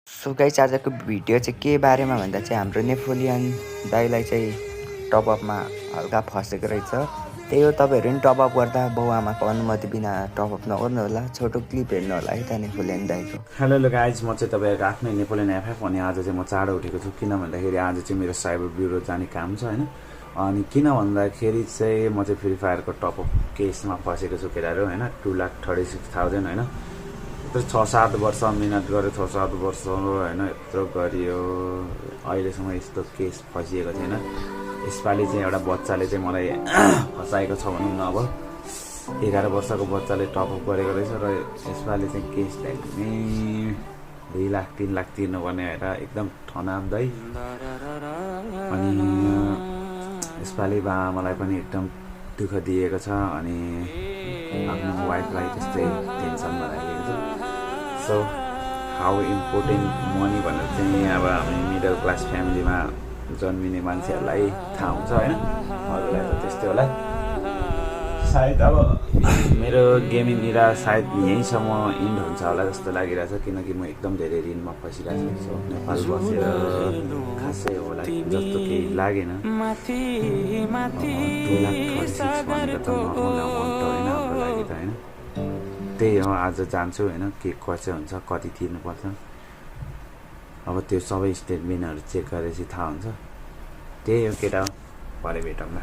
So guys आजको video चाहिँ के बारेमा भन्दा चाहिँ हाम्रो नेपोलियन दाइलाई चाहिँ टपअपमा हल्का फसेको रहेछ। त्यही हो, तपाईँहरू पनि टपअप गर्दा बाउआमाको अनुमति बिना टपअप नगर्नु होला। छोटो क्लिप हेर्नु होला है त नेपोलियन दाइको। हेलो गाइज, म चाहिँ तपाईँहरूको आफ्नै नेपोलियन एफएफ। अनि आज चाहिँ म चाँडो उठेको छु, किन भन्दाखेरि आज चाहिँ मेरो साइबर ब्युरो जाने काम छ होइन। अनि किन भन्दाखेरि चाहिँ म चाहिँ फ्री फायरको टपअप केसमा फसेको छु केटाहरू होइन। 2,36,000 होइन। यत्रो 6-7 वर्ष मिहिनेत गरेँ, 6-7 वर्ष होइन, यत्रो गरियो, अहिलेसम्म यस्तो केस फसिएको थिएन। यसपालि चाहिँ एउटा बच्चाले चाहिँ मलाई फसाएको छ भनौँ न। अब 11 वर्षको बच्चाले टपअप गरेको रहेछ र यसपालि चाहिँ केस ल्याउने 2 लाख 3 लाख तिर्नुपर्ने भएर एकदम ठनाम्दै। अनि यसपालि बाबाआमालाई पनि एकदम दुःख दिएको छ अनि आफ्नो वाइफलाई त्यस्तै टेन्सनमा राखेको छ। सो हाउ इम्पोर्टेन्ट मनी भनेर चाहिँ अब हामी मिडल क्लास फ्यामिलीमा जन्मिने मान्छेहरूलाई थाहा हुन्छ होइन। अरूलाई त त्यस्तै होला। सायद अब मेरो गेमिङ इरा सायद यहीँसम्म इन्ड हुन्छ होला जस्तो लागिरहेछ, किनकि म एकदम धेरै ऋणमा फसिरहेको छु। नेपाल बसेर खासै होला जस्तो केही लागेन। 2,36,000 भनेको त नर्मल अमाउन्ट होइन हाम्रो लागि त होइन। त्यही हो, आज जान्छु होइन, के कसो हुन्छ, कति तिर्नुपर्छ, अब त्यो सबै स्टेटमेन्टहरू चेक गरेपछि थाहा हुन्छ। त्यही हो केटा, भरे भेटौँला।